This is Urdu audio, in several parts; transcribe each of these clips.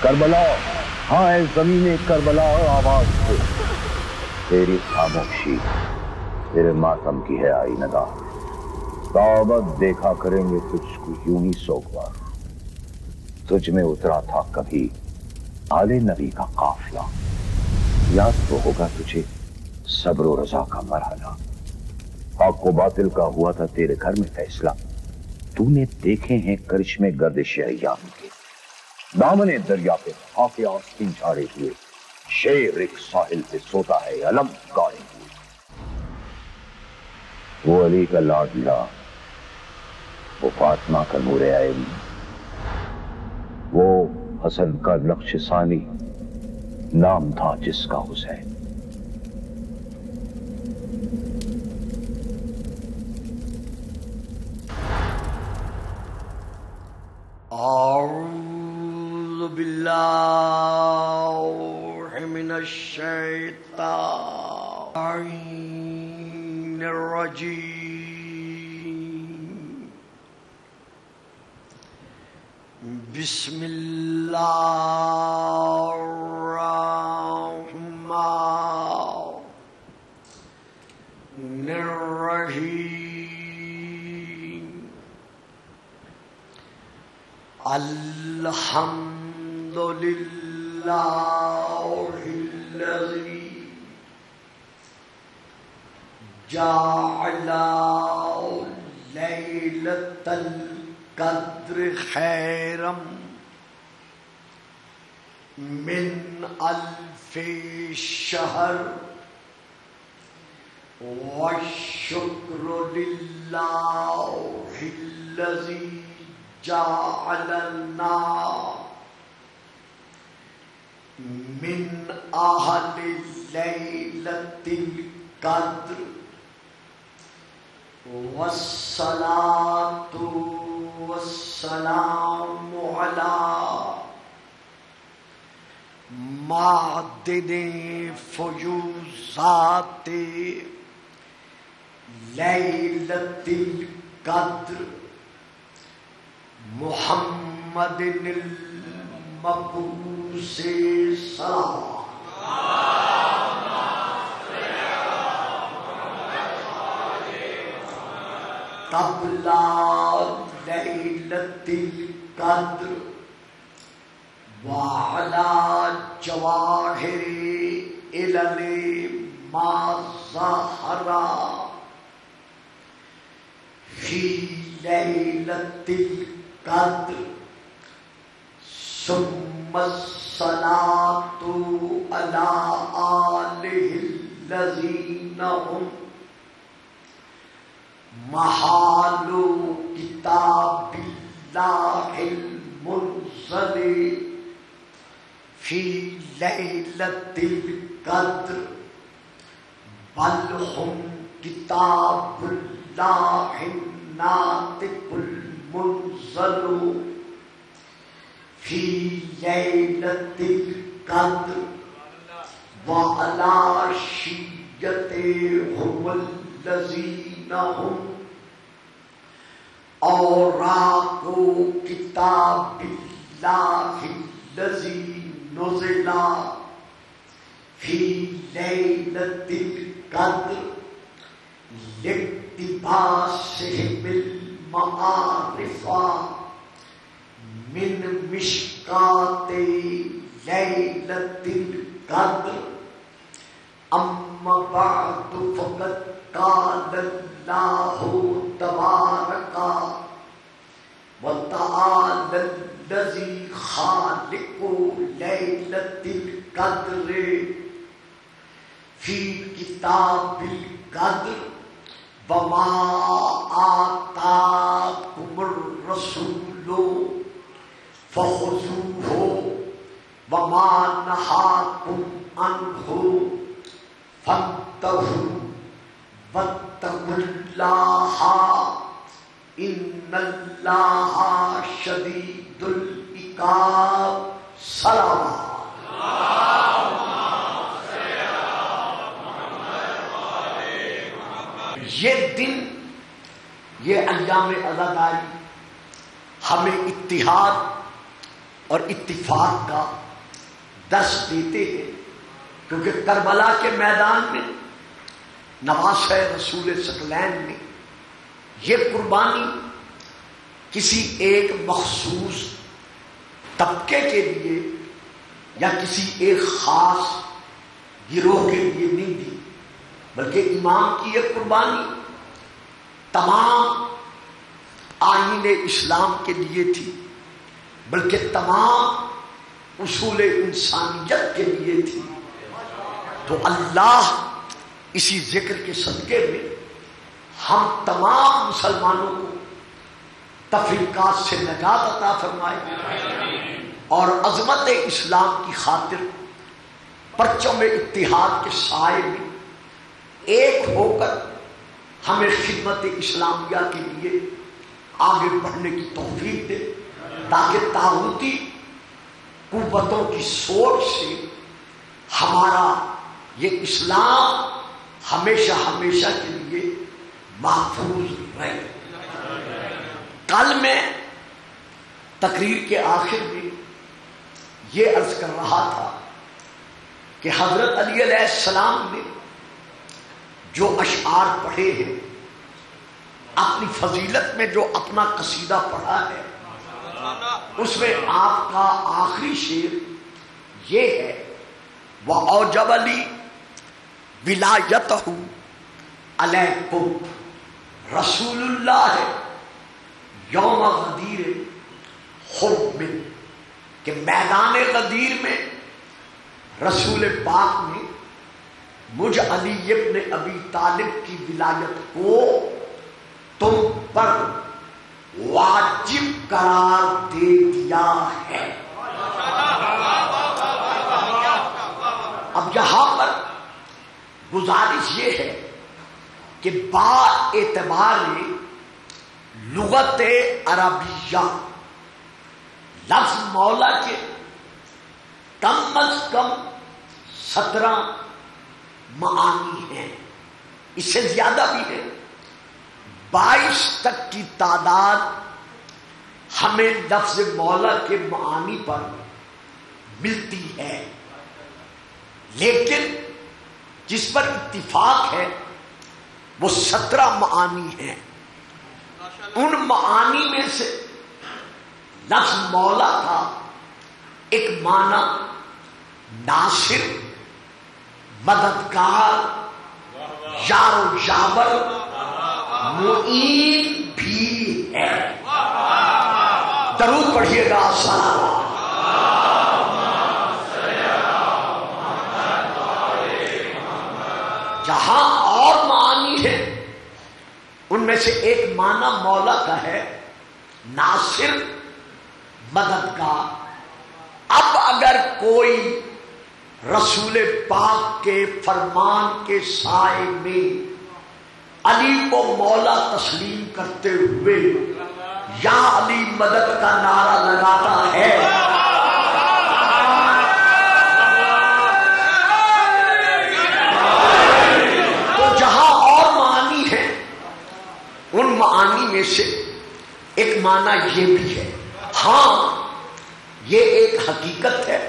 کربلا، ہاں اے زمین کربلا آواز دے، تیری خاموشی تیرے ماتم کی ہے آئی نگاہ، تابت دیکھا کریں گے تجھ کو یوں ہی سوگوار، تجھ میں اترا تھا کبھی آل نبی کا قافلہ، یاد تو ہوگا تجھے صبر و رضا کا مرحلہ، حق و باطل کا ہوا تھا تیرے گھر میں فیصلہ، تو نے دیکھے ہیں کرشمے گردش ایام کے، دامن دریا پہ خاک آستین جھاڑے ہوئے، شیر ایک ساحل پہ سوتا ہے علم گاڑے ہوئے، وہ علی کا لاڈلا، وہ فاطمہ کا نور عین، وہ حسن کا نقش ثانی، نام تھا جس کا حسین۔ اعوذ باللہ من الشیطان الرجیم، بسم اللہ الرحمن الرحیم، الحمد للہ الذی جعل لیلۃ القدر خیرا من الف شہر، والشکر للہ الذی جعلنا من اہل لیلۃ القدر، والصلاۃ والسلام علی معدن فیوضات لیلۃ القدر، محمد المبعوث صلی قبل لیلۃ القدر وعلی جواہر علل ما ظہر فی لیلۃ القدر، ثم الصلاۃ علی آلہ الذین هم محال کتاب اللہ المنزل فی لیلۃ القدر، بل هم کتاب اللہ الناطق المنزل فی لیلۃ القدر، وعلی شیعتہم الذین هم اوراق کتاب اللہ الذی نزل فی لیلۃ القدر، لاقتباسہم المعارف من مشکات لیلۃ القدر، اما بعد فقد قال اللہ تبارک وتعالی الذی خالق لیلۃ القدر فی کتاب القدر، وما آتاکم الرسول فخذوہ وما نہاکم عنہ فانتہوا واتقوا اللہ ان اللہ شدید العقاب۔ صلوات۔ یہ دن، یہ ایام عزاداری ہمیں اتحاد اور اتفاق کا درس دیتے ہیں، کیونکہ کربلا کے میدان میں نواسہ رسول ثقلین میں یہ قربانی کسی ایک مخصوص طبقے کے لیے یا کسی ایک خاص گروہ کے لیے نہیں دی، بلکہ امام کی یہ قربانی تمام آئین اسلام کے لیے تھی، بلکہ تمام اصول انسانیت کے لیے تھی۔ تو اللہ اسی ذکر کے صدقے میں ہم تمام مسلمانوں کو تفریقات سے نجات عطا فرمائے اور عظمت اسلام کی خاطر پرچم اتحاد کے سائے میں ایک ہو کر ہمیں خدمت اسلامیہ کے لیے آگے بڑھنے کی توفیق دے، تاکہ طاغوتی قوتوں کی سوچ سے ہمارا یہ اسلام ہمیشہ ہمیشہ کے لیے محفوظ رہے۔ کل میں تقریر کے آخر میں یہ عرض کر رہا تھا کہ حضرت علی علیہ السلام نے جو اشعار پڑھے ہیں، اپنی فضیلت میں جو اپنا قصیدہ پڑھا ہے، اس میں آپ کا آخری شعر یہ ہے وَأَوْجَبَ لِي وِلَایَتَهُ عَلَیکُمْ رسول اللہ یوم غدیر خب میں، کہ میدان غدیر میں رسول پاک نے مجھ علی ابن ابی طالب کی ولایت کو تم پر واجب قرار دے دیا ہے۔ اب یہاں پر گزارش یہ ہے کہ با اعتبار لغت عربیہ لفظ مولا کے کم از کم 17 معانی ہیں، اس سے زیادہ بھی ہے، 22 تک کی تعداد ہمیں لفظ مولا کے معانی پر ملتی ہے، لیکن جس پر اتفاق ہے وہ 17 معانی ہیں۔ ان معانی میں سے لفظ مولا کا ایک معنی ناصر، مددگار، یار و یاور، معین بھی ہے۔ درود پڑھیے گا سلام۔ جہاں اور معانی ہے ان میں سے ایک معنی مولا کا ہے ناصر، مددگار۔ اب اگر کوئی رسول پاک کے فرمان کے سائے میں علی کو مولا تسلیم کرتے ہوئے یا علی مدد کا نعرہ لگاتا ہے، تو جہاں اور معانی ہے ان معانی میں سے ایک معنی یہ بھی ہے۔ ہاں، یہ ایک حقیقت ہے،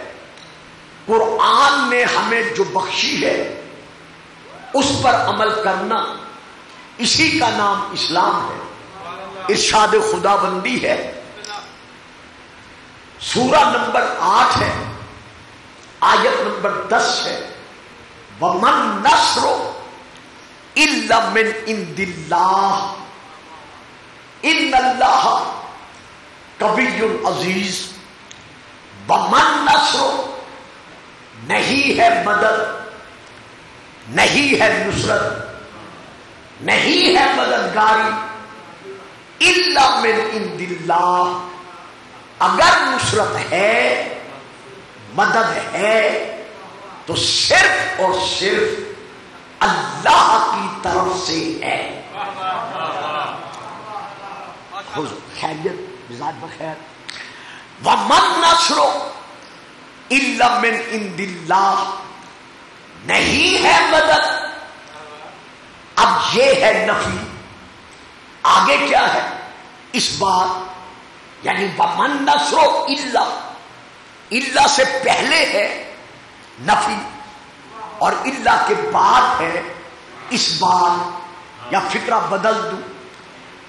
قرآن نے ہمیں جو بخشی ہے اس پر عمل کرنا، اسی کا نام اسلام ہے، ارشاد خدا بندی ہے۔ سورہ نمبر 8 ہے، آیت نمبر 10 ہے، وَمَن نَصْرُ إِلَّا مِنْ عِنْدِ اللَّهِ إِنَّ اللَّهَ قَوِيٌّ عَزِیزٌ۔ وَمَن نَصْرُ، نہیں ہے مدد، نہیں ہے نصرت، نہیں ہے مددگاری، الا من عند اللہ، اگر نصرت ہے، مدد ہے تو صرف اور صرف اللہ کی طرف سے ہے۔ خیریت، مزاج بخیر۔ وَمَن نَصْرُ إِلَّا مِنْ عِنْدِ اللَّهِ، نہیں ہے مدد۔ اب یہ ہے نفی، آگے کیا ہے؟ اس بات، یعنی وَمَن نَصْرُ إِلَّا، الا سے پہلے ہے نفی اور الا کے بعد ہے اس بات، یا فکرہ بدل دوں،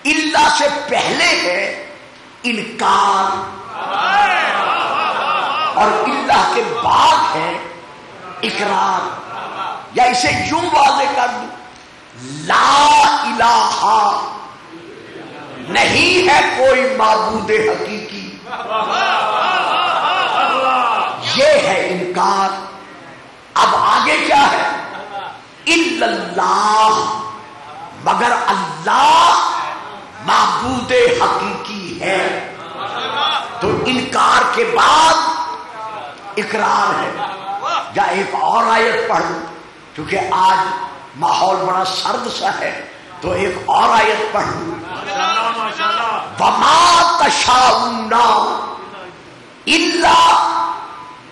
الا سے پہلے ہے انکار اور الا کے بعد ہے اقرار، یا اسے یوں واضح کر دوں، لا الہ نہیں ہے کوئی معبود حقیقی، یہ ہے انکار۔ اب آگے کیا ہے؟ الا اللہ، مگر اللہ معبود حقیقی ہے۔ تو انکار کے بعد اقرار ہے۔ یا ایک اور آیت پڑھ لوں کیونکہ آج ماحول بڑا سرد سا ہے، تو ایک اور آیت پڑھ لوں، وَمَا تَشَاءُونَ إِلَّا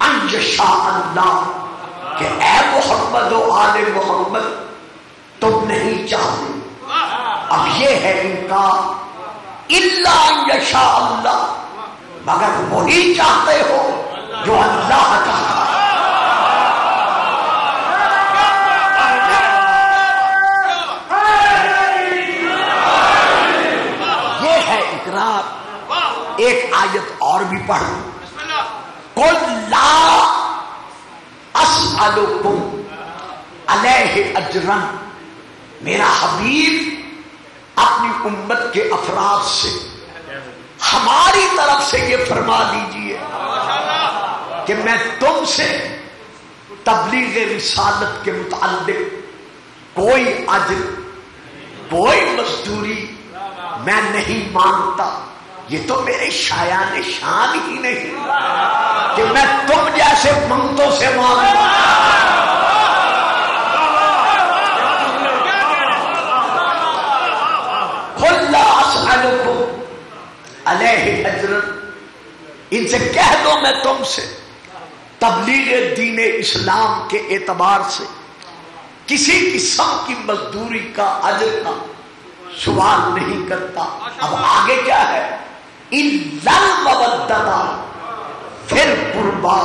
أَن يَشَاءَ اللَّهُ، کہ اے محمد و آل محمد تم نہیں چاہتے۔ اب یہ ہے انکار، إِلَّا أَن يَشَاءَ اللَّهُ، مگر وہی چاہتے ہو جو اللہ چاہتا ہے۔ ایک آیت اور بھی پڑھو، قُلْ لَا أَسْأَلُكُمْ عَلَيْهِ أَجْرًا، میرا حبیب اپنی امت کے افراد سے ہماری طرف سے یہ فرما دیجئے کہ میں تم سے تبلیغ رسالت کے متعلق کوئی اجر، کوئی مزدوری میں نہیں مانگتا۔ یہ تو میرے شایان شان ہی نہیں کہ میں تم جیسے منگتوں سے مانگوں۔ قُلْ لَا أَسْأَلُكُمْ عَلَيْهِ أَجْرًا، ان سے کہہ دو میں تم سے تبلیغ دین اسلام کے اعتبار سے کسی قسم کی مزدوری کا، اجر کا سوال نہیں کرتا۔ اب آگے کیا ہے؟ إِلَّا الْمَوَدَّةَ، پھر قربا،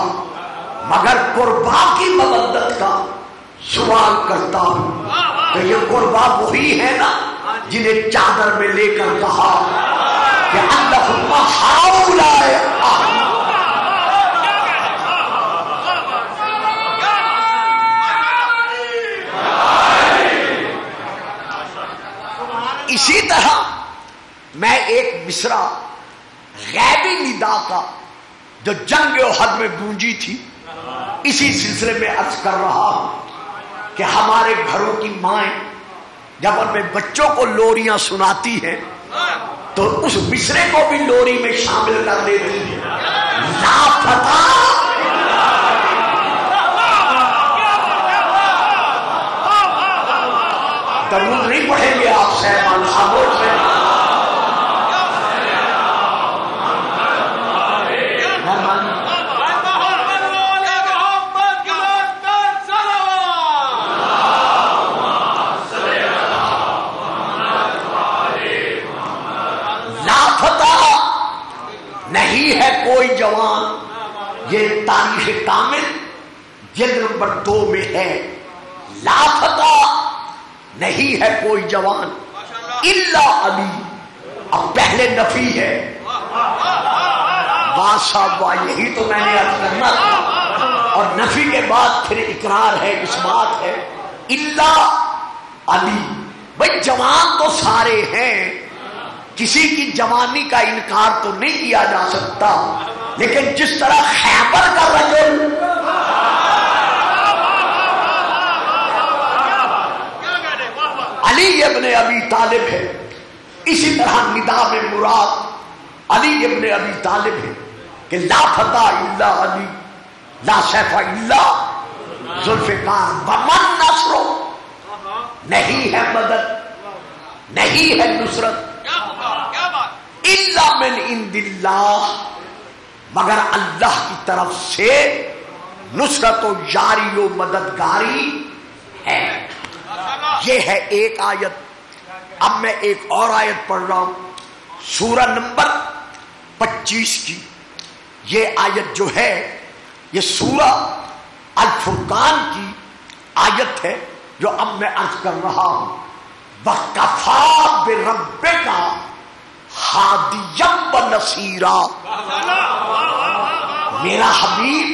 مگر قربا کی مودت کا سوال کرتا ہوں۔ تو یہ قربا وہی ہے نا جنہیں چادر میں لے کر کہا کہ اللہم ہؤلاء اہل، اسی طرح میں ایک مصرع غیبی ندا کا جو جنگ احد میں گونجی تھی اسی سلسلے میں عرض کر رہا ہوں کہ ہمارے گھروں کی مائیں جب اپنے بچوں کو لوریاں سناتی ہیں تو اس مصرے کو بھی لوری میں شامل کر دیتی ہیں، لا فتح درود نہیں پڑھیں گے آپ صاحبان، خاموش ہیں۔ نہیں ہے کوئی جوان، یہ تاریخ کامل جلد نمبر 2 میں ہے، لا فتح نہیں ہے کوئی جوان الا علی، اب پہلے نفی ہے، واہ صاحب واہ، یہی تو میں نے عرض کرنا تھا، اور نفی کے بعد پھر اقرار ہے، اس بات ہے الا علی۔ بھئی جوان تو سارے ہیں، کسی کی جوانی کا انکار تو نہیں کیا جا سکتا، لیکن جس طرح خیبر کا رجل علی ابن ابی طالب ہے، اسی طرح ندا میں مراد علی ابن ابی طالب ہے کہ لا فتح الا علی، لا سیف الا ذوالفقار، ومن نصر، نہیں ہے مدد، نہیں ہے نصرت الا من عند اللہ، مگر اللہ کی طرف سے نصرت و جاری و مددگاری ہے۔ یہ ہے ایک آیت۔ اب میں ایک اور آیت پڑھ رہا ہوں، سورہ نمبر 25 کی، یہ آیت جو ہے یہ سورہ الفرقان کی آیت ہے جو اب میں عرض کر رہا ہوں. وَكَفَىٰ بِرَبِّكَ ہادیًا وَنَصِیرًا. میرا حبیب،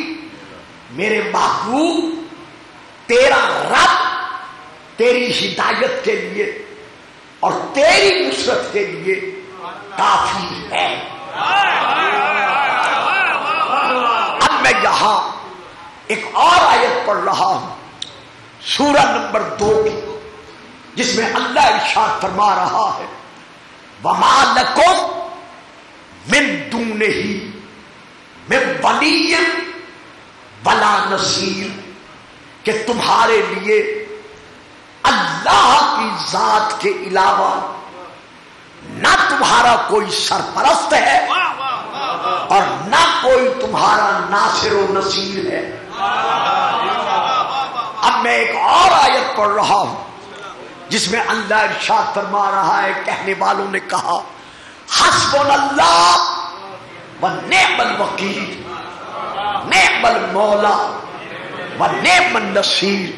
میرے محبوب، تیرا رب تیری ہدایت کے لیے اور تیری نصرت کے لیے کافی ہے. اب میں یہاں ایک اور آیت پڑھ رہا ہوں سورہ نمبر 2 کی، جس میں اللہ ارشاد فرما رہا ہے وَمَا لَكُمْ مِن دُونِهِ مِن وَلِيٍّ وَلَا نَصِيرٍ، کہ تمہارے لیے اللہ کی ذات کے علاوہ نہ تمہارا کوئی سرپرست ہے اور نہ کوئی تمہارا ناصر و نصیر ہے. اب میں ایک اور آیت پڑھ رہا ہوں جس میں اللہ ارشاد فرما رہا ہے، کہنے والوں نے کہا حسبنا اللہ ونعم الوکیل نعم المولا ونعم النصیر.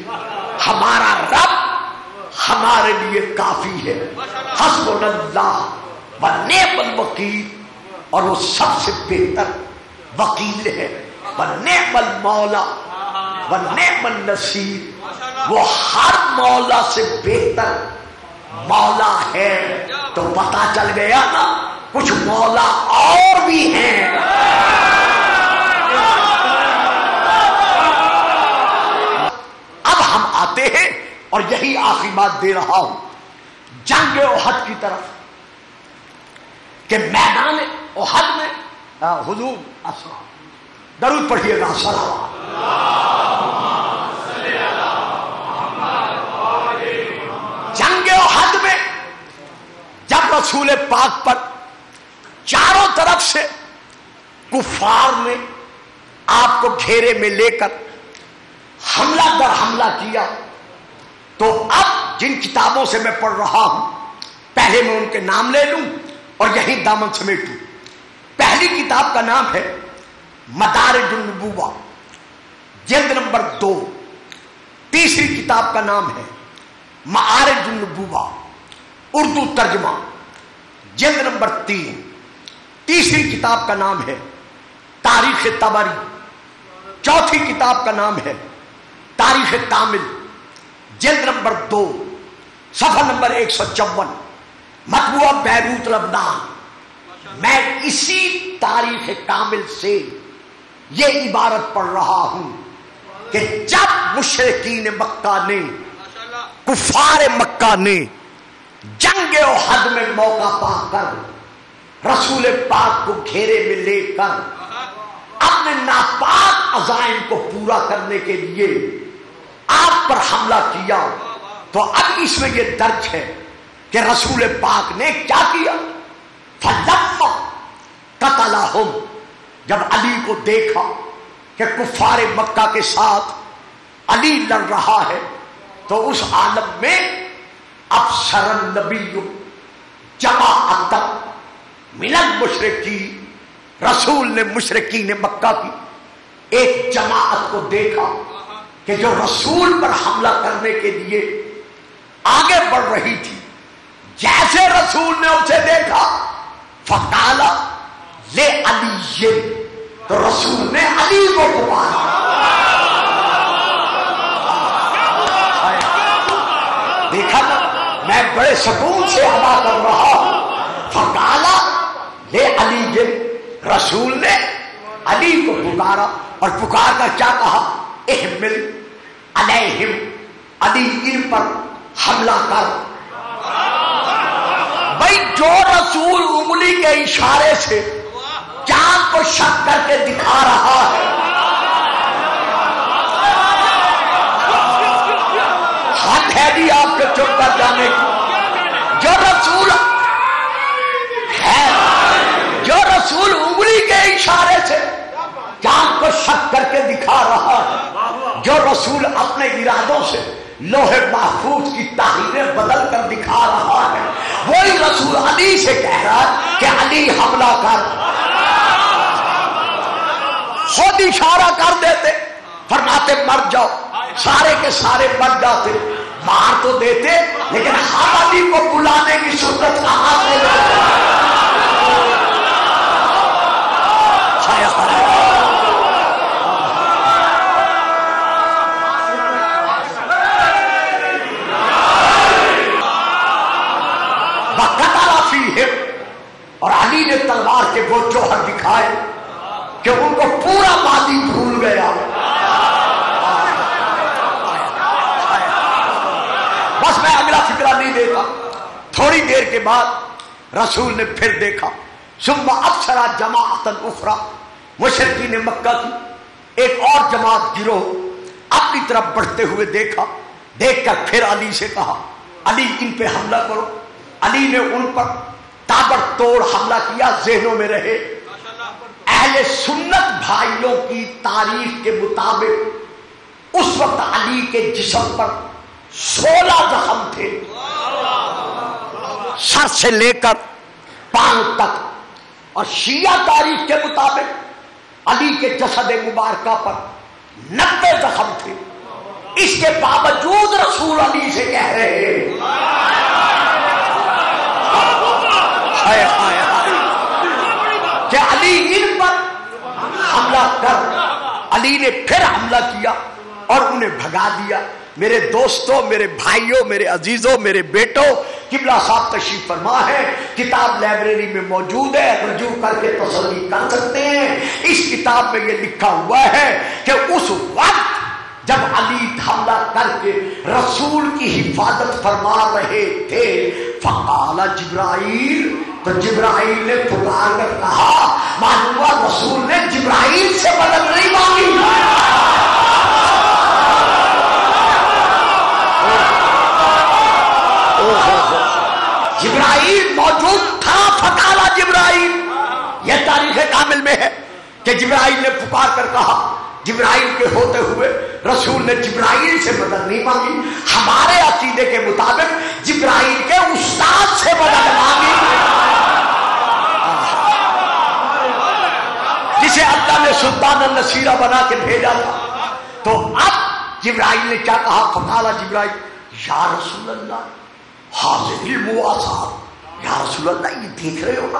ہمارا رب ہمارے لیے کافی ہے. حسبنا اللہ ونعم الوکیل، اور وہ سب سے بہتر وکیل ہے. ونعم المولا ونعم النصیر، وہ ہر مولا سے بہتر مولا ہے. تو پتا چل گیا نا کچھ مولا اور بھی ہیں. اب ہم آتے ہیں اور یہی آخری بات دے رہا ہوں جنگ احد کی طرف، کہ میدان احد میں حضور درود پڑھیے گا صلوات. جنگ احد میں جب رسول پاک پر چاروں طرف سے کفار نے آپ کو گھیرے میں لے کر حملہ در حملہ کیا، تو اب جن کتابوں سے میں پڑھ رہا ہوں پہلے میں ان کے نام لے لوں اور یہی دامن سمیٹوں. پہلی کتاب کا نام ہے مدارج النبوہ جلد نمبر 2. تیسری کتاب کا نام ہے معارج النبوہ اردو ترجمہ جلد نمبر 3. تیسری کتاب کا نام ہے تاریخ طبری. چوتھی کتاب کا نام ہے تاریخ کامل جلد نمبر 2 صفحہ نمبر 154 مطبوعہ بیروت لبنان. میں اسی تاریخ کامل سے یہ عبارت پڑھ رہا ہوں کہ جب مشرکین مکہ نے، کفار مکہ نے جنگ احد میں موقع پا کر رسول پاک کو گھیرے میں لے کر اپنے ناپاک عزائم کو پورا کرنے کے لیے آپ پر حملہ کیا، تو اب اس میں یہ درج ہے کہ رسول پاک نے کیا کیا. فلما قتلہم، جب علی کو دیکھا کہ کفار مکہ کے ساتھ علی لڑ رہا ہے، تو اس عالم میں ابصر النبی جماعت من المشرکین، رسول نے مشرکین مکہ کی ایک جماعت کو دیکھا کہ جو رسول پر حملہ کرنے کے لیے آگے بڑھ رہی تھی. جیسے رسول نے اسے دیکھا فقال لے علی، تو رسول نے علی کو پکارا. دیکھا نا، میں بڑے سکون سے ادا کر رہا ہوں. فقال لے علی، رسول نے علی کو پکارا، اور پکار کر کیا کہا؟ احمل علیہم، علی ان پر حملہ کر. بھائی جو رسول انگلی کے اشارے سے چاند کو شک کر کے دکھا رہا ہے، حد ہے بھی آپ کے چپ کر جانے کی. جو رسول ہے، جو رسول انگلی کے اشارے سے چاند کو شک کر کے دکھا رہا ہے، جو رسول اپنے ارادوں سے لوح محفوظ کی تحریریں بدل کر دکھا رہا ہے، وہی رسول علی سے کہہ رہا ہے کہ علی حملہ کر. خود اشارہ کر دیتے، فرماتے مر جاؤ، سارے کے سارے مر جاتے، مار تو دیتے لیکن ہم علی کو بلانے کی صورت کہاں سے اور علی نے تلوار کے وہ جوہر دکھائے کہ ان کو پورا ماضی بھول گیا. بس میں اگلا فکرہ نہیں دیتا. تھوڑی دیر کے بعد رسول نے پھر دیکھا، ثم ابصر جماعۃ اخرى، مشرکین مکہ کی ایک اور جماعت گروہ اپنی طرف بڑھتے ہوئے دیکھا. دیکھ کر پھر علی سے کہا علی ان پہ حملہ کرو. علی نے ان پر تابڑ توڑ حملہ کیا. ذہنوں میں رہے اہل سنت بھائیوں کی تاریخ کے مطابق اس وقت علی کے جسم پر 16 زخم تھے، سر سے لے کر پاؤں تک. اور شیعہ تاریخ کے مطابق علی کے جسد مبارکہ پر 90 زخم تھے. اس کے باوجود رسول علی سے کہہ رہے ہیں کہ علی ان پر حملہ کر. علی نے پھر حملہ کیا اور انہیں بھگا دیا. میرے دوستوں، میرے بھائیوں، میرے عزیزوں، میرے بیٹوں، قبلہ صاحب تشریف فرما ہے، کتاب لائبریری میں موجود ہے، رجوع کر کے تسلی کر سکتے ہیں. اس کتاب میں یہ لکھا ہوا ہے کہ اس وقت جب علی حملہ کر کے رسول کی حفاظت فرما رہے تھے، فقال جبرائیل، تو جبرائیل نے پکار کر کہا، معلوم ہوا رسول نے جبرائیل سے مدد نہیں مانگی. جبرائیل موجود تھا. فقال جبرائیل، یہ تاریخ کامل میں ہے کہ جبرائیل نے پکار کر کہا. جبرائیل کے ہوتے ہوئے رسول نے جبرائیل سے مدد نہیں مانگی. ہمارے عقیدے کے مطابق جبرائیل کے استاد سے مدد مانگی، جسے اللہ نے سلطان النصیرہ بنا کے بھیجا تھا. تو اب جبرائیل نے کیا کہا؟ فقال جبرائیل یا رسول اللہ حاضر المواسات، یا رسول اللہ یہ دیکھ رہے ہو نا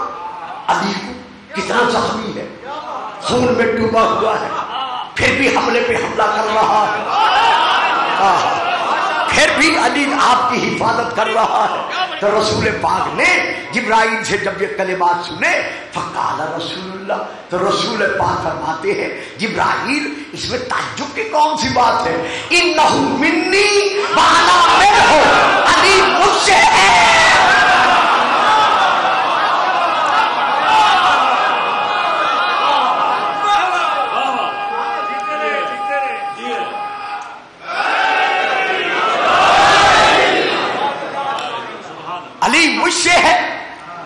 علی کو کتنا زخمی ہے، خون میں ڈوبا ہوا ہے، پھر بھی حملے پہ حملہ کر رہا ہے، پھر بھی علی آپ کی حفاظت کر رہا ہے. تو رسول پاک نے جبرائیل سے جب یہ کلمات سنے، فقال رسول اللہ، تو رسول پاک فرماتے ہیں جبرائیل اس میں تعجب کی کون سی بات ہے؟ انہ منی وانا منہ، علی مجھ سے ہے. علی مجھ سے ہے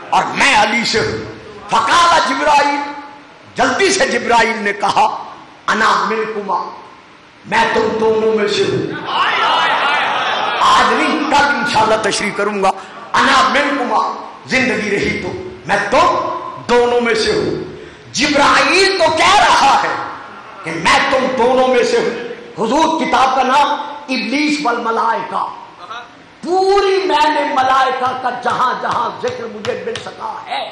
اور میں علی سے ہوں. فقال جبرائیل، جلدی سے جبرائیل نے کہا، انا منکما، میں تم دونوں میں سے ہوں. آج نہیں کل انشاءاللہ تشریح کروں گا. انا منکما، زندگی رہی تو میں تم دونوں میں سے ہوں. جبرائیل تو کہہ رہا ہے کہ میں تم دونوں میں سے ہوں. حضور کتاب کا نام ابلیس والملائکہ، پوری میں نے ملائکہ کا جہاں جہاں ذکر مجھے مل سکا ہے،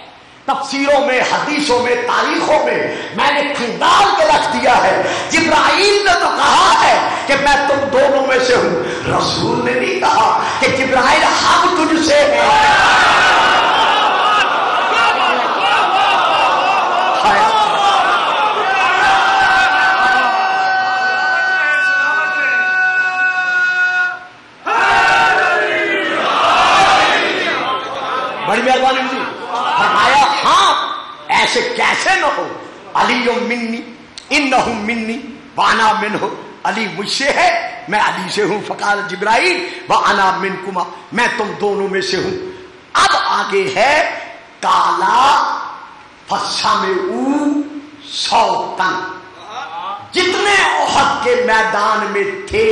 تفسیروں میں، حدیثوں میں، تاریخوں میں نے کھنگال کے رکھ دیا ہے. جبرائیل نے تو کہا ہے کہ میں تم دونوں میں سے ہوں. رسول نے نہیں کہا کہ جبرائیل ہم تجھ سے ہیں. بڑی مہربانی ہوئی. فرمایا ہاں ایسے کیسے نہ ہو، علی منی انہ منی وانا منہ، علی مجھ سے ہے میں علی سے ہوں. فقال جبرائیل وانا منکما، میں تم دونوں میں سے ہوں. اب آگے ہے کالا فسمعوا صوتا، جتنے احد کے میدان میں تھے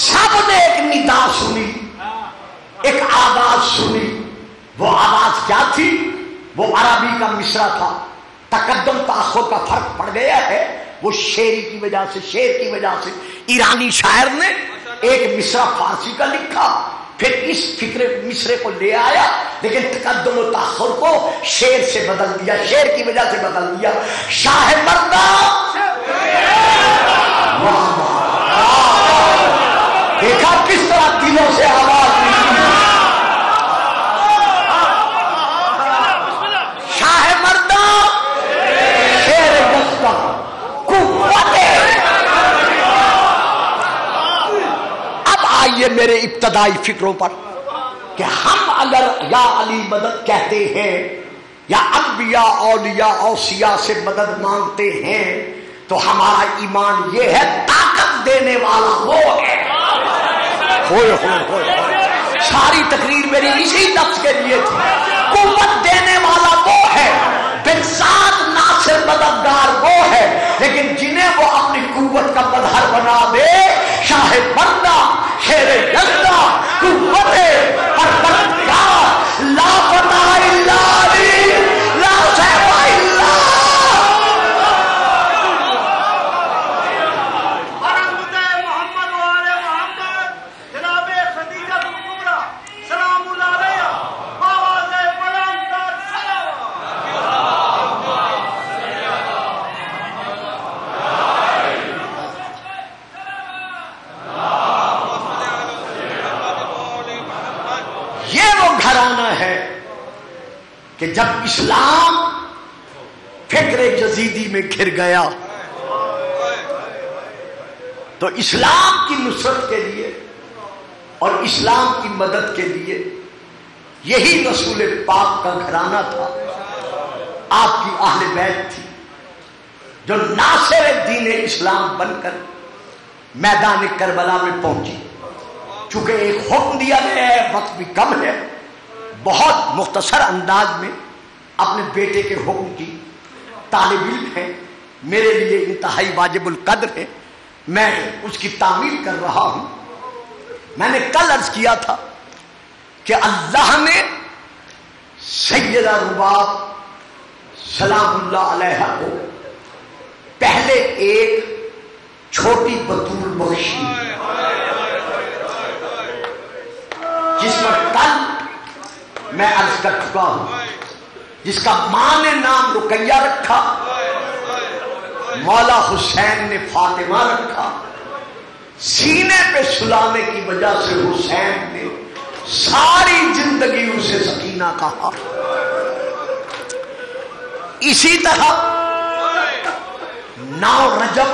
سب نے ایک ندا سنی، ایک آواز سنی. وہ آواز کیا تھی؟ وہ عربی کا مصرع تھا، تقدم تاخر کا فرق پڑ گیا ہے، وہ شعری کی وجہ سے، شعر کی وجہ سے ایرانی شاعر نے ایک مصرع فارسی کا لکھا، پھر اس فکر مصرے کو لے آیا، لیکن تقدم و تاخر کو شعر سے بدل دیا، شعر کی وجہ سے بدل دیا۔ شاہ مردہ دیکھا کس طرح دلوں سے آواز نکلی، شاہ مردہ شیر جذبہ قوت۔ اب آئیے میرے ابتدائی فکروں پر کہ ہم اگر یا علی مدد کہتے ہیں یا انبیاء اولیاء اوصیاء سے مدد مانگتے ہیں تو ہمارا ایمان یہ ہے طاقت دینے والا وہ ہے۔ ساری تقریر میری اسی لفظ کے لیے تھی، قوت دینے والا وہ ہے، بالذات ناصر مددگار وہ ہے، لیکن جنہیں وہ اپنی قوت کا مظہر بنا دے، شاہ بندہ شیر جذبہ قوت پروردگار لا فتح الا علی لا سیف الا کہ جب اسلام فکر یزیدی میں گر گیا تو اسلام کی نصرت کے لیے اور اسلام کی مدد کے لیے یہی رسول پاک کا گھرانہ تھا، آپ کی اہل بیت تھی، جو ناصر دین اسلام بن کر میدان کربلا میں پہنچی۔ چونکہ ایک حکم دیا گیا ہے، وقت بھی کم ہے، بہت مختصر انداز میں اپنے بیٹے کے حکم کی طالب علم ہے، میرے لیے انتہائی واجب القدر ہے، میں اس کی تعمیل کر رہا ہوں۔ میں نے کل عرض کیا تھا کہ اللہ نے سیدہ رباب سلام اللہ علیہ کو پہلے ایک چھوٹی بطول بخشی، جس پر کل میں عرض کر چکا ہوں، جس کا ماں نے نام رقیہ رکھا، مولا حسین نے فاطمہ رکھا، سینے پہ سلانے کی وجہ سے حسین نے ساری زندگی اسے سکینہ کہا۔ اسی طرح 9 رجب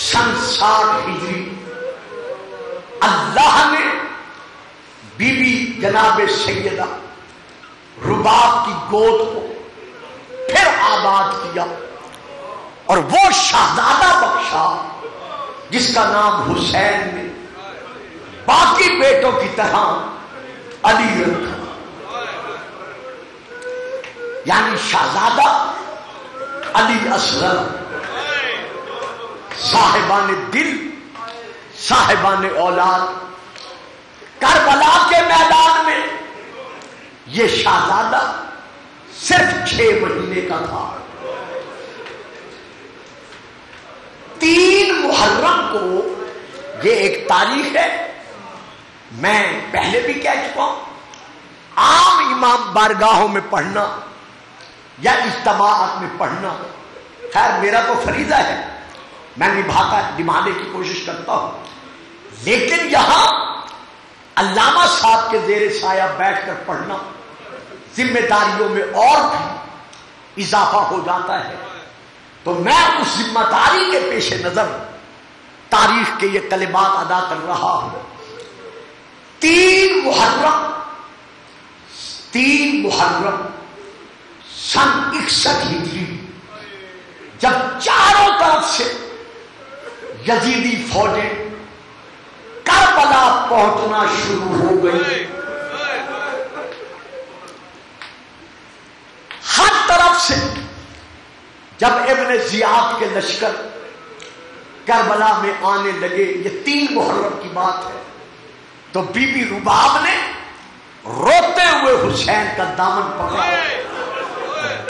سن 60 ہجری اللہ نے بی بی جناب سیدہ رباب کی گود کو پھر آباد کیا اور وہ شہزادہ بخشا جس کا نام حسین نے باقی بیٹوں کی طرح علی رکھا، یعنی شہزادہ علی اصغر، صاحبان دل، صاحبان اولاد۔ کربلا کے میدان میں یہ شہزادہ صرف 6 مہینے کا تھا۔ 3 محرم کو، یہ ایک تاریخ ہے، میں پہلے بھی کہہ چکا ہوں، عام امام بارگاہوں میں پڑھنا یا اجتماعات میں پڑھنا، خیر میرا تو فریضہ ہے، میں نبھانے کی کوشش کرتا ہوں، لیکن یہاں علامہ صاحب کے زیر سایہ بیٹھ کر پڑھنا ذمہ داریوں میں اور بھی اضافہ ہو جاتا ہے، تو میں اس ذمہ داری کے پیش نظر تاریخ کے یہ کلمات ادا کر رہا ہوں۔ 3 محرم سن 61 ہجری، جب چاروں طرف سے یزیدی فوجیں کربلا پہنچنا شروع ہو گئی، ہر طرف سے جب ابن زیاد کے لشکر کربلا میں آنے لگے، یہ 3 محرم کی بات ہے، تو بی بی رباب نے روتے ہوئے حسین کا دامن پکڑا،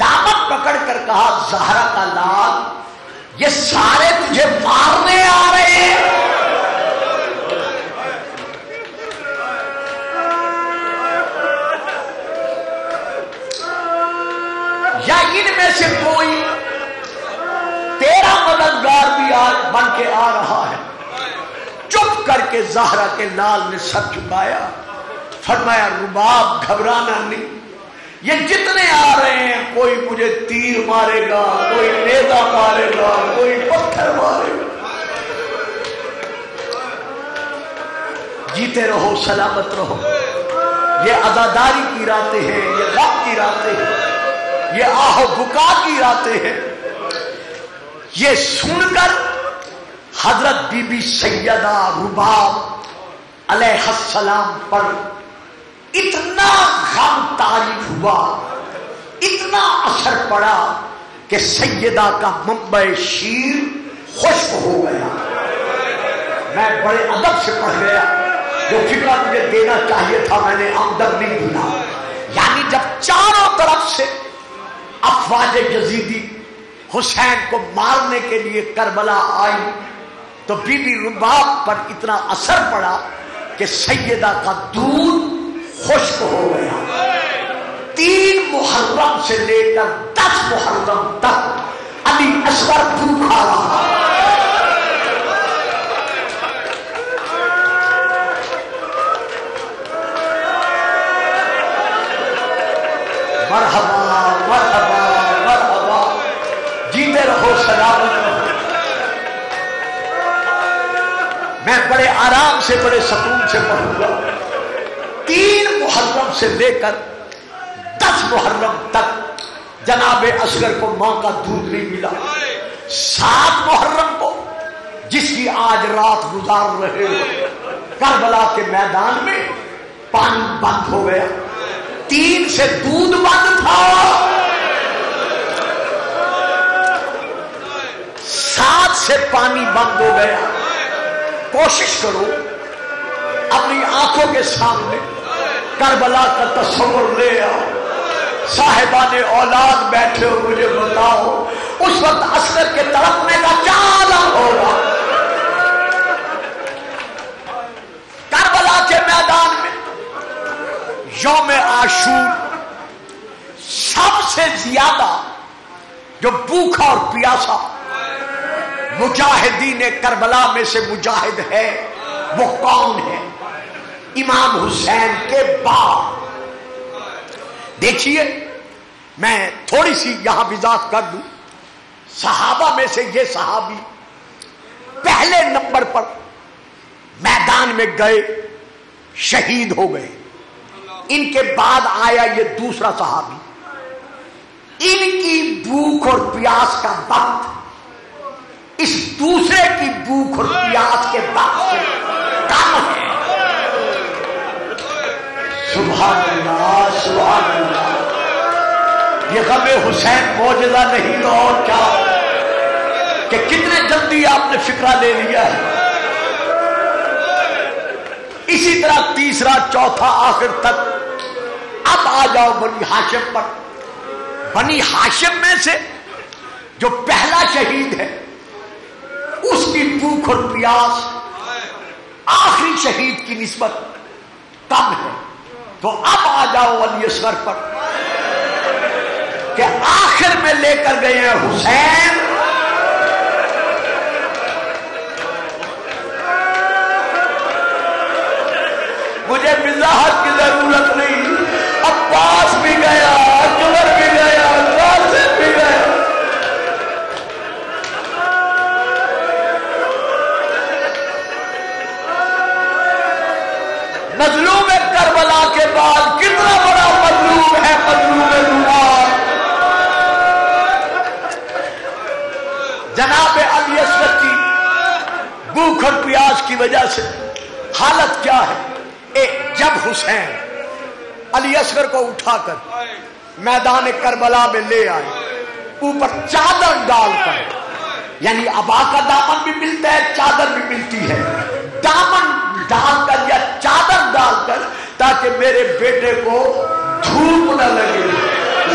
دامن پکڑ کر کہا زہرا کا لال یہ سارے تجھے مارنے آ رہے ہیں. یا ان میں سے کوئی تیرا مددگار بھی آج بن کے آ رہا ہے. چپ کر کے زہرا کے لال نے سر جھکایا. فرمایا رباب گھبرانا نہیں, یہ جتنے آ رہے ہیں کوئی مجھے تیر مارے گا, کوئی نیزہ مارے گا, کوئی پتھر مارے گا. جیتے رہو, سلامت رہو. یہ عزاداری کی راتیں ہیں, یہ غم کی راتیں ہیں, یہ آہ و بکا کی راتیں ہیں. یہ سن کر حضرت بی بی سیدہ رباب علیہ السلام پر اتنا غم تعریف ہوا, اتنا اثر پڑا کہ سیدہ کا منبع شیر خشک ہو گیا. میں بڑے ادب سے پڑھ گیا, جو فکر مجھے دینا چاہیے تھا میں نے آمدن نہیں دیا. یعنی جب چاروں طرف سے افواج یزیدی حسین کو مارنے کے لیے کربلا آئی تو بی بی رباب پر اتنا اثر پڑا کہ سیدہ کا دودھ خشک ہو گیا. 3 محرم سے لے کر 10 محرم تک علی اصغر بھوکا رہا. مرحبا مرحبا مرحبا, جیتے رہو, سلامت رہو. میں بڑے آرام سے, بڑے سکون سے پڑھوں گا. 3 محرم سے لے کر 10 محرم تک جناب اصغر کو ماں کا دودھ نہیں ملا. 7 محرم کو جس کی آج رات گزار رہے ہو, کربلا کے میدان میں پانی بند ہو گیا. 3 سے دودھ بند تھا, 7 سے پانی بند ہو گیا. کوشش کرو اپنی آنکھوں کے سامنے کربلا کا تصور لے آؤ. صاحبان اولاد بیٹھے ہو, مجھے بتاؤ اس وقت اصغر کے تڑپنے کا کیا عالم ہوگا. کربلا کے میدان میں یوم عاشور سب سے زیادہ جو بھوکا اور پیاسا مجاہدین کربلا میں سے مجاہد ہے وہ کون ہے؟ امام حسین کے باپ. دیکھیے میں تھوڑی سی یہاں وضاحت کر دوں. صحابہ میں سے یہ صحابی پہلے نمبر پر میدان میں گئے, شہید ہو گئے. ان کے بعد آیا یہ دوسرا صحابی. ان کی بھوک اور پیاس کا وقت اس دوسرے کی بھوک اور پیاس کے وقت سے کم ہے. سبحان اللہ سبحان اللہ. یہ غم حسین معجزہ نہیں تو اور کیا, کہ کتنے جلدی آپ نے فکرہ لے لیا ہے. اسی طرح تیسرا چوتھا آخر تک. اب آ جاؤ بنی ہاشم پر. بنی ہاشم میں سے جو پہلا شہید ہے اس کی بھوک اور پیاس آخری شہید کی نسبت کم ہے. تو اب آ جاؤ علی اصغر پر کہ آخر میں لے کر گئے ہیں حسین. مجھے وضاحت کی ضرورت نہیں. عباس بھی گیا, جبر بھی گیا, قاسم بھی گیا. مظلوم کربلا کے بعد کتنا بڑا مظلوم ہے مظلوم رباب. جناب علی اصغر کی بھوک اور پیاس کی وجہ سے حالت کیا ہے. جب حسین علی اصغر کو اٹھا کر میدان کربلا میں لے آئے, اوپر چادر ڈال کر, یعنی ابا کا دامن بھی ملتا ہے, چادر بھی ملتی ہے, دامن ڈال کر یا چادر ڈال کر تاکہ میرے بیٹے کو دھوپ نہ لگے,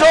2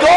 2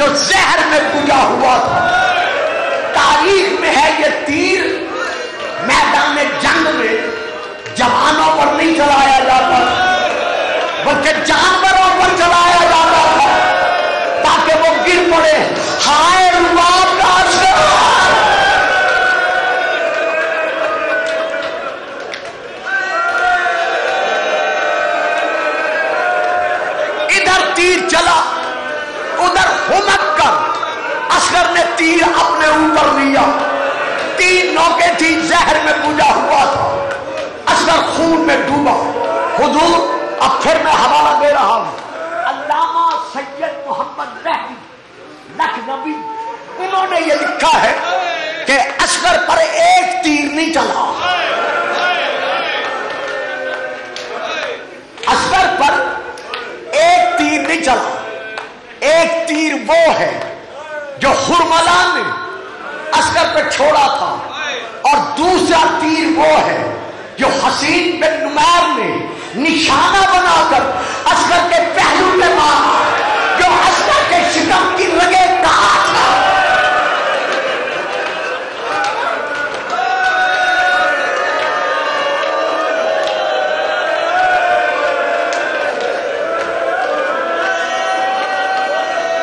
جو زہر میں بجھا ہوا تھا. تاریخ میں ہے یہ تیر میدان جنگ میں جوانوں پر نہیں چلایا جاتا بلکہ جانوروں پر چلایا جاتا تھا تاکہ وہ گر پڑے. ہائے رباب کا عشق. ادھر تیر چلا ادھر ہمک کر اصغر نے تیر اپنے اوپر لیا. 3 نوکیں تھی زہر میں بجھا ہوا تھا. اصغر خون میں ڈوبا. حضور اب پھر میں حوالہ دے رہا ہوں علامہ سید محمد رحمی لکھنوی انہوں نے یہ لکھا ہے کہ اصغر پر ایک تیر نہیں چلا. اصغر پر ایک تیر نہیں چلا. ایک تیر وہ ہے جو خرملا نے اصغر پہ چھوڑا تھا اور دوسرا تیر وہ ہے جو حسین بن نمیر نے نشانہ بنا کر اصغر کے پہلو میں مارا جو اصغر کے شکم کی رگیں کاٹ تھا.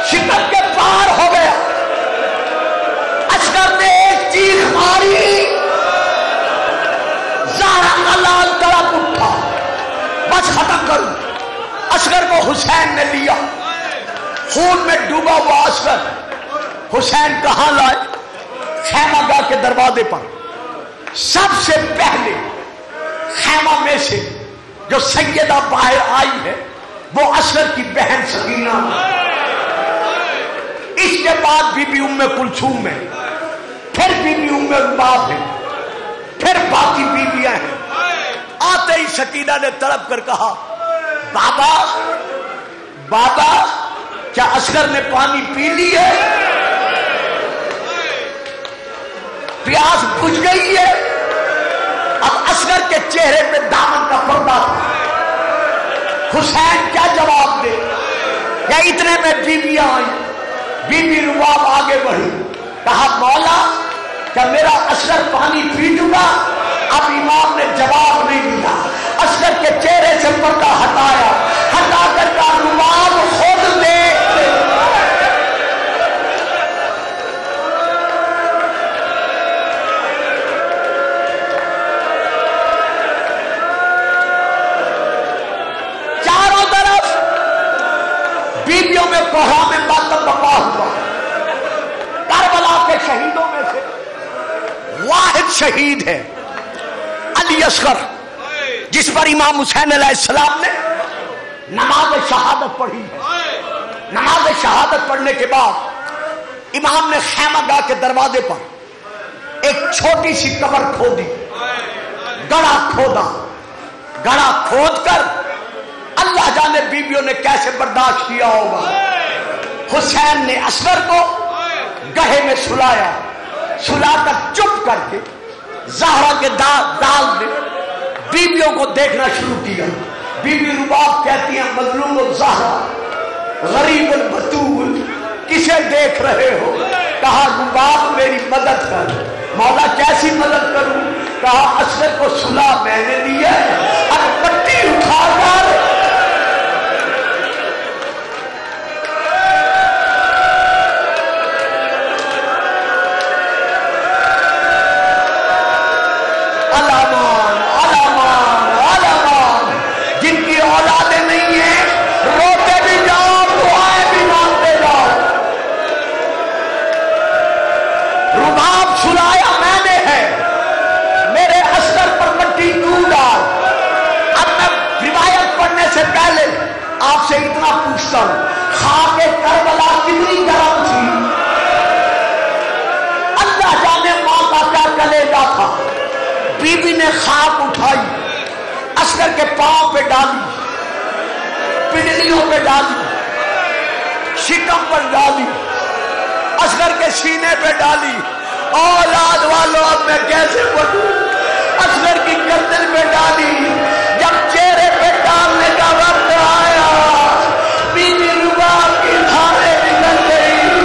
شکم کے پار ہو گیا. اصغر نے ایک چیخ ماری. زہرا کا لال تڑپ اٹھا. بس ختم کروں. اصغر کو حسین نے لیا. خون میں ڈوبا ہوا اصغر حسین کہاں لائے؟ خیمہ گاہ کے دروازے پر. سب سے پہلے خیمہ میں سے جو سیدہ باہر آئی ہے وہ اصغر کی بہن سکینہ. اس کے بعد بی بی ام کلثوم ہے, پھر بی بی ام رباب ہے, پھر باقی بیویاں ہیں. آتے ہی سکینہ نے تڑپ کر کہا بابا بابا کیا اصغر نے پانی پی لی ہے؟ پیاس بجھ گئی ہے؟ اب اصغر کے چہرے پہ دامن کا پردہ تھا. حسین کیا جواب دے؟ یا اتنے میں بیویاں آئیں. بی بی رباب آگے بڑھی. کہا مولا کیا میرا اصغر پانی پی چکا؟ اب امام نے جواب نہیں دیا. اصغر کے چہرے سے پردہ ہٹایا. ہٹا کر کہا رباب خود دیکھ. چاروں طرف بیویوں میں کوہرام میں ماتم بپا ہوا. کربلا کے شہیدوں میں سے واحد شہید ہے علی اصغر, جس پر امام حسین علیہ السلام نے نماز شہادت پڑھی ہے. نماز شہادت پڑھنے کے بعد امام نے خیمہ گاہ کے دروازے پر ایک چھوٹی سی قبر کھودی. گڑھا کھودا. گڑھا کھود کر اللہ جانے بیویوں نے کیسے برداشت کیا ہوگا. حسین نے اصغر کو گہے میں سلایا. سلا کر چپ کر کے زہرا کے دال نے بیویوں کو دیکھنا شروع کیا. بی بی رباب کہتی ہیں مظلوم الزہرا غریب البتول کسے دیکھ رہے ہو؟ کہا رباب میری مدد کر. مولا کیسی مدد کروں؟ کہا اصغر کو سلا میں نے دیا ہے, اب پٹی اٹھا کر آپ سے اتنا پوچھتا ہوں خاک کربلا کتنی گرم تھی؟ اللہ جانے ماں کا کیا کلیجہ تھا. بی بی نے خاک اٹھائی, اصغر کے پاؤں پہ ڈالی, پنڈلیوں پہ ڈالی, شکم پر ڈالی, اصغر کے سینے پہ ڈالی. اولاد والوں اب میں کیسے پڑھوں؟ اصغر کی گردن پہ ڈالی. جب چہرے پہ ڈالنے کا وقت آیا بی بی رباب کی دھاریں نکل گئی.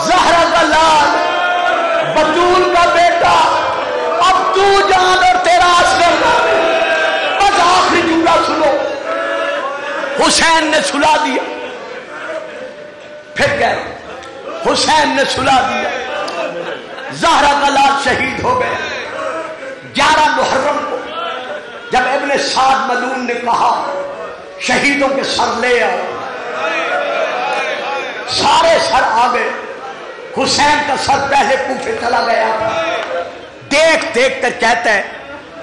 زہرا کا لال، بطول کا بیٹا، اب تو جان اور تیرا اصغر نام، بس آخری جملہ سنو۔ حسین نے سلا دیا، پھر کہہ حسین نے سلا دیا، زہرا کا لال شہید ہو گیا۔ 11 محرم کو جب ابن سعد ملعون نے کہا شہیدوں کے سر لے آؤ، سارے سر آ گئے۔ حسین کا سر پہلے کوفے چلا گیا، دیکھ دیکھ کر کہتا ہے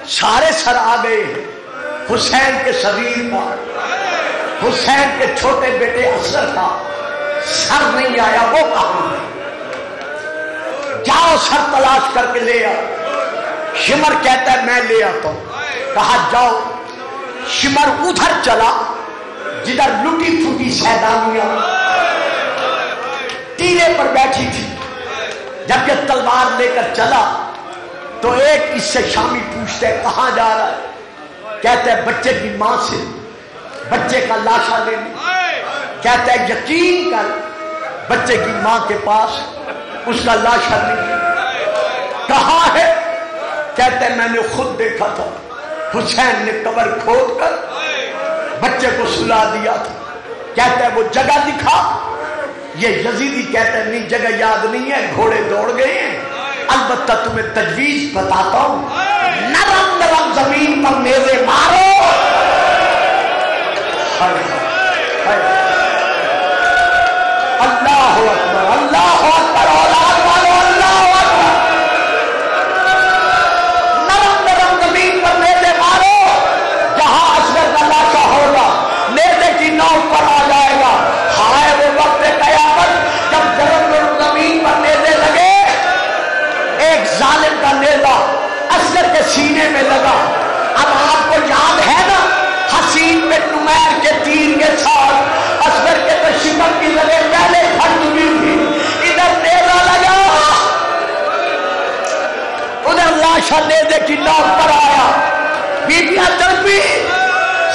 سارے سر آ گئے ہیں، حسین کے صغیر کا، حسین کے چھوٹے بیٹے اصغر کا سر نہیں آیا، وہ کہاں ہے؟ جاؤ سر تلاش کر کے لے آؤ۔ شمر کہتا ہے میں لے آتا ہوں۔ کہا جاؤ۔ شمر ادھر چلا جدھر لٹی پھوٹی سیدانیاں ٹیلے پر بیٹھی تھی۔ جب یہ تلوار لے کر چلا تو ایک اس سے شامی پوچھتے ہے کہاں جا رہا ہے؟ کہتا ہے بچے کی ماں سے بچے کا لاشا لینے۔ کہتا ہے یقین کر بچے کی ماں کے پاس اس کا لاشا نہیں۔ کہاں ہے؟ کہتا ہے میں نے خود دیکھا تھا، حسین نے قبر کھود کر بچے کو سلا دیا تھا۔ کہتا ہے وہ جگہ دکھا۔ یہ یزیدی کہتا ہے نہیں جگہ یاد نہیں ہے، گھوڑے دوڑ گئے ہیں، البتہ تمہیں تجویز بتاتا ہوں، نرم نرم زمین پر نیزے مارو۔ اللہ اکبر، اللہ اکبر، اولاد والو اللہ اکبر۔ نرم نرم زمین پر نیزے مارو، جہاں اصغر کا لاشا ہوگا نیزے کی نوک پر آ جائے گا۔ ہائے وہ وقت قیامت جب نرم نرم زمین پر نیزے لگے، ایک ظالم کا نیزہ اصغر کے سینے میں لگا۔ اب آپ کو یاد ہے نا حسین بن نمیر کے تیر کے ساتھ اصغر کے تو شمر کی لگے پہلے پھٹ چکی تھی، ادھر نیزہ لگا، ادھر لاشا نیزے کی نوک پر آیا۔ بیبیاں تڑپی،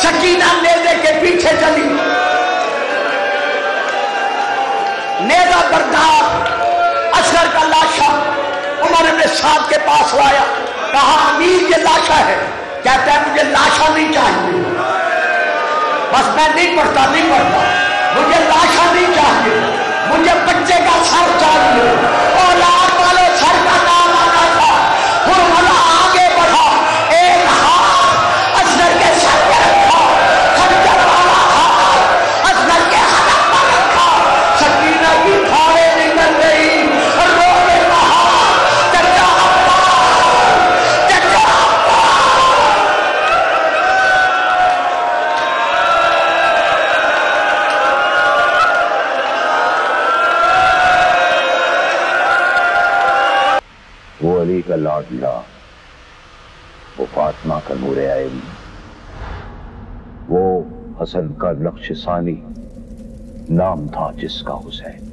سکینہ نیزے کے پیچھے چلی، نیزہ بردار اصغر کا لاشا عمر بن سعد کے پاس لایا۔ کہا امیر یہ لاشا ہے۔ کہتا ہے مجھے لاشا نہیں چاہیے، بس میں نہیں پڑھتا مجھے لاشا نہیں چاہیے، مجھے بچے کا سر چاہیے۔ اولاد والے سر کا نام آنا تھا۔ حرملہ آگے بڑھا، ایک ہاتھ اصغر کے سر پہ رکھا، خنجر والا ہاتھ اصغر کے حلق پر رکھا۔ سکینہ کی کھارے نکل گئی، رو کے کہا چچا عباس، چچا عباس۔ وہ علی کا لاڈلا، وہ فاطمہ کا نور عین، وہ حسن کا نقش ثانی، نام تھا جس کا حسین۔